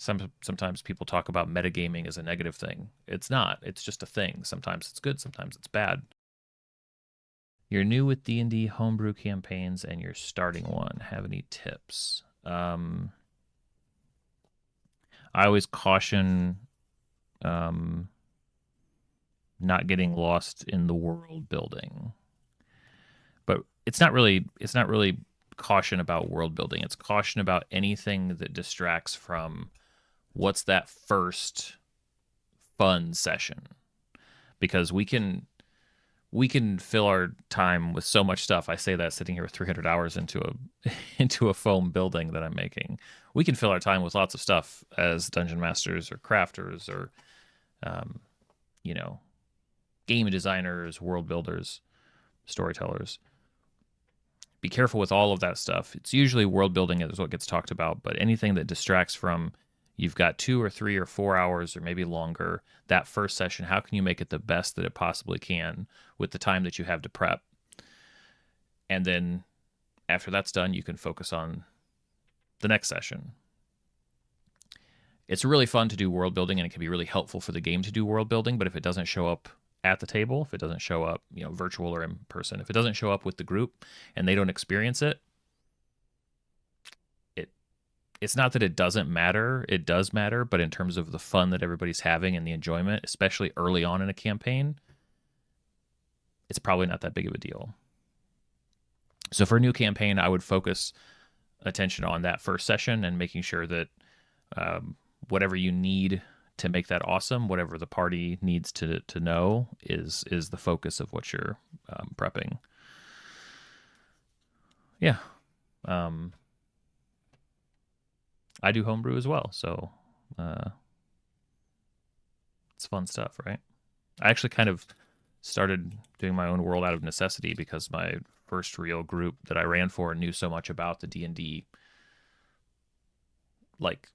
Sometimes people talk about metagaming as a negative thing. It's not. It's just a thing. Sometimes it's good, sometimes it's bad. You're new with D&D homebrew campaigns and you're starting one. Have any tips? I always caution not getting lost in the world building. But it's not really caution about world building. It's caution about anything that distracts from what's that first fun session. Because we can fill our time with so much stuff. I say that sitting here with 300 hours into a into a foam building that I'm making. We can fill our time with lots of stuff as dungeon masters or crafters or um, you know game designers, world builders, storytellers. Be careful with all of that stuff. It's usually world building is what gets talked about, but anything that distracts from you've got 2 or 3 or 4 hours or maybe longer that first session, how can you make it the best that it possibly can with the time that you have to prep? And then after that's done, you can focus on the next session. It's really fun to do world building and it can be really helpful for the game to do world building, but if it doesn't show up at the table, if it doesn't show up, virtual or in person, if it doesn't show up with the group and they don't experience it, it's not that it doesn't matter. It does matter, but in terms of the fun that everybody's having and the enjoyment, especially early on in a campaign, it's probably not that big of a deal. So for a new campaign, I would focus attention on that first session and making sure that whatever you need to make that awesome, whatever the party needs to know, is the focus of what you're prepping. Yeah. I do homebrew as well, so it's fun stuff, right? I actually kind of started doing my own world out of necessity because my first real group that I ran for knew so much about the D&D like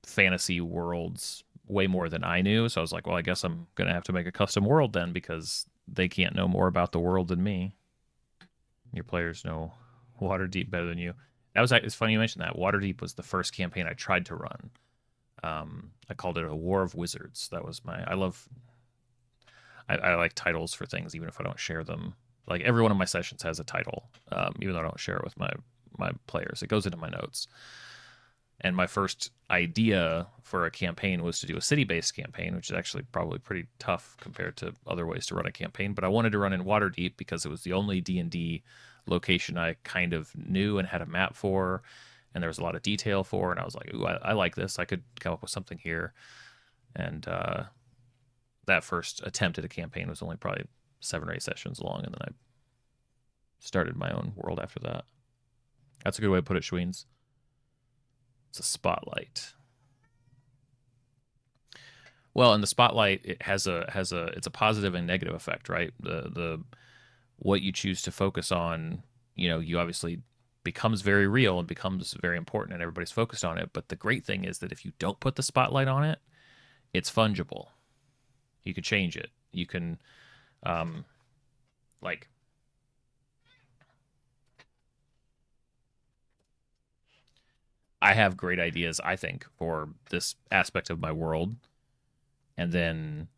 fantasy worlds way more than I knew. So I was like, well, I guess I'm going to have to make a custom world then because they can't know more about the world than me. Your players know Waterdeep better than you. It's funny you mentioned that. Waterdeep was the first campaign I tried to run. I called it a War of Wizards. That was I like titles for things, even if I don't share them. Like every one of my sessions has a title, even though I don't share it with my players. It goes into my notes. And my first idea for a campaign was to do a city-based campaign, which is actually probably pretty tough compared to other ways to run a campaign. But I wanted to run in Waterdeep because it was the only D&D location I kind of knew and had a map for, and there was a lot of detail for. And I was like, ooh, I like this. I could come up with something here. And that first attempt at a campaign was only probably 7 or 8 sessions long, and then I started my own world after that. That's a good way to put it, Schweens. It's a spotlight. Well, and the spotlight, it has it's a positive and negative effect, right? The what you choose to focus on, you obviously becomes very real and becomes very important and everybody's focused on it. But the great thing is that if you don't put the spotlight on it, it's fungible. You can change it. You can like I have great ideas, I think, for this aspect of my world. And then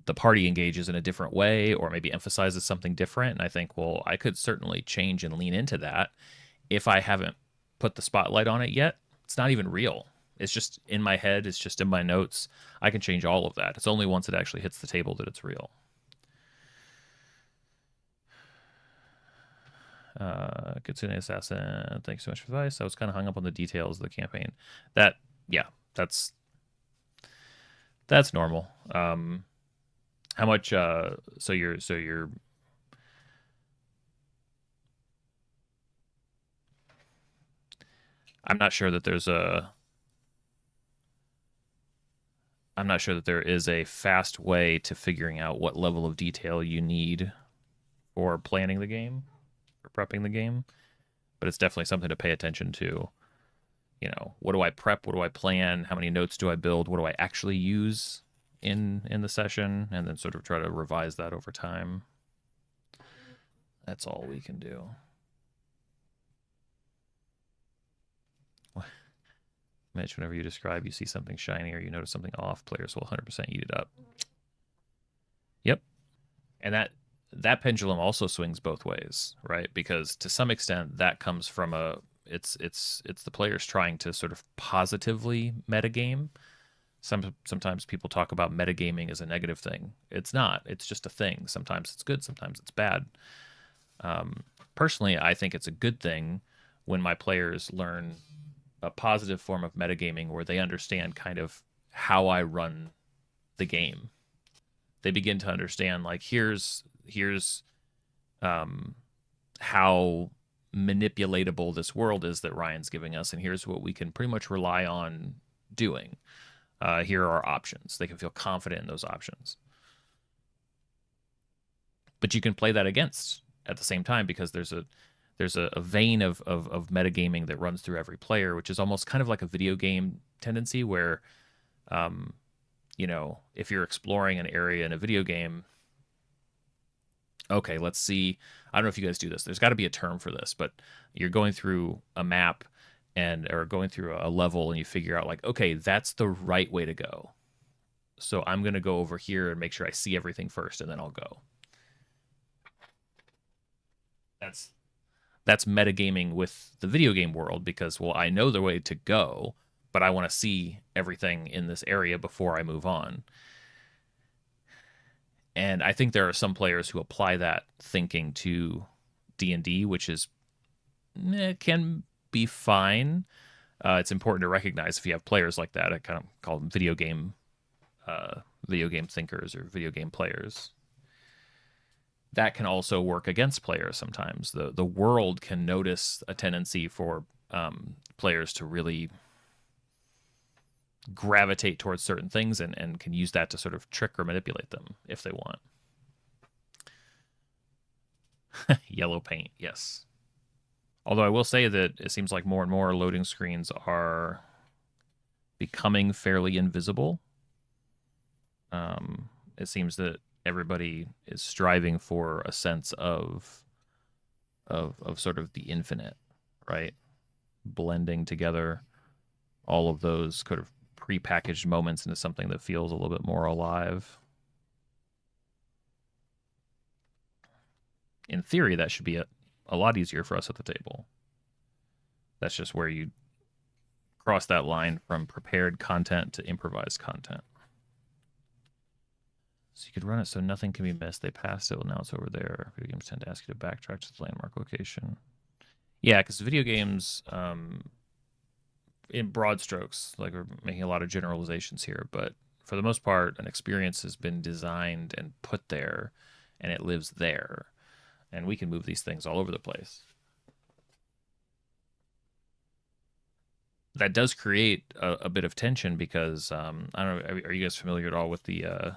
the party engages in a different way or maybe emphasizes something different. And I think, well, I could certainly change and lean into that if I haven't put the spotlight on it yet. It's not even real. It's just in my head. It's just in my notes. I can change all of that. It's only once it actually hits the table that it's real. Kitsune Assassin, thanks so much for advice. I was kind of hung up on the details of the campaign. That, yeah, that's normal. How much? So you're. I'm not sure that there's a. I'm not sure that there is a fast way to figuring out what level of detail you need for planning the game, for prepping the game. But it's definitely something to pay attention to. What do I prep? What do I plan? How many notes do I build? What do I actually use in the session? And then sort of try to revise that over time. That's all we can do. Mitch, whenever you describe you see something shiny or you notice something off, players will 100% eat it up. Yep. And that pendulum also swings both ways, right? Because to some extent that comes from it's the players trying to sort of positively metagame. Sometimes people talk about metagaming as a negative thing. It's not. It's just a thing. Sometimes it's good, sometimes it's bad. Personally, I think it's a good thing when my players learn a positive form of metagaming where they understand kind of how I run the game. They begin to understand like here's how manipulatable this world is that Ryan's giving us, and here's what we can pretty much rely on doing. Here are our options. They can feel confident in those options. But you can play that against at the same time because there's a vein of metagaming that runs through every player, which is almost kind of like a video game tendency where, if you're exploring an area in a video game, okay, let's see. I don't know if you guys do this. There's got to be a term for this, but you're going through a map or going through a level and you figure out like, okay, that's the right way to go. So I'm going to go over here and make sure I see everything first and then I'll go. That's metagaming with the video game world because, well, I know the way to go, but I want to see everything in this area before I move on. And I think there are some players who apply that thinking to D&D, which can be fine. It's important to recognize if you have players like that. I kind of call them video game thinkers or video game players. That can also work against players sometimes. The world can notice a tendency for players to really gravitate towards certain things and can use that to sort of trick or manipulate them if they want. Yellow paint, yes. Although I will say that it seems like more and more loading screens are becoming fairly invisible. It seems that everybody is striving for a sense of sort of the infinite, right? Blending together all of those kind of prepackaged moments into something that feels a little bit more alive. In theory, that should be a lot easier for us at the table. That's just where you cross that line from prepared content to improvised content. So you could run it so nothing can be missed. They passed it, well, now it's over there. Video games tend to ask you to backtrack to the landmark location. Yeah, because video games, in broad strokes, like we're making a lot of generalizations here, but for the most part, an experience has been designed and put there, and it lives there. And we can move these things all over the place. That does create a bit of tension because I don't know. Are you guys familiar at all with the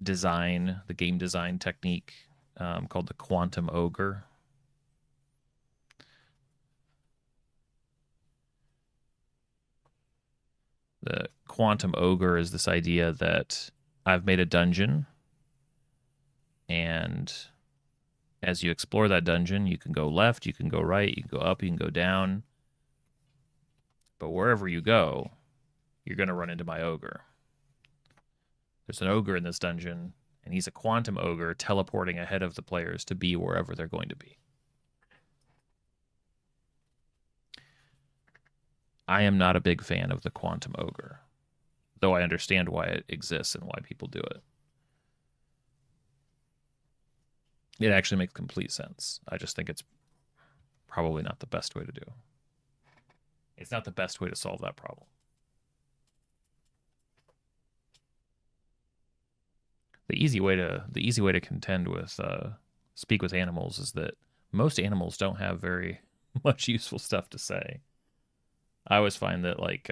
design, the game design technique called the quantum ogre? The quantum ogre is this idea that I've made a dungeon, and as you explore that dungeon, you can go left, you can go right, you can go up, you can go down. But wherever you go, you're going to run into my ogre. There's an ogre in this dungeon, and he's a quantum ogre teleporting ahead of the players to be wherever they're going to be. I am not a big fan of the quantum ogre, though I understand why it exists and why people do it. It actually makes complete sense. I just think it's probably not the best way to do. It's not the best way to solve that problem. The easy way to contend with speak with animals is that most animals don't have very much useful stuff to say. I always find that like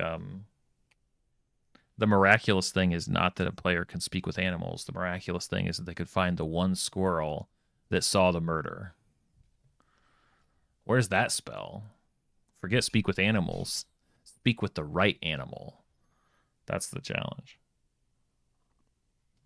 the miraculous thing is not that a player can speak with animals. The miraculous thing is that they could find the one squirrel that saw the murder. Where's that spell? Forget speak with animals. Speak with the right animal. That's the challenge.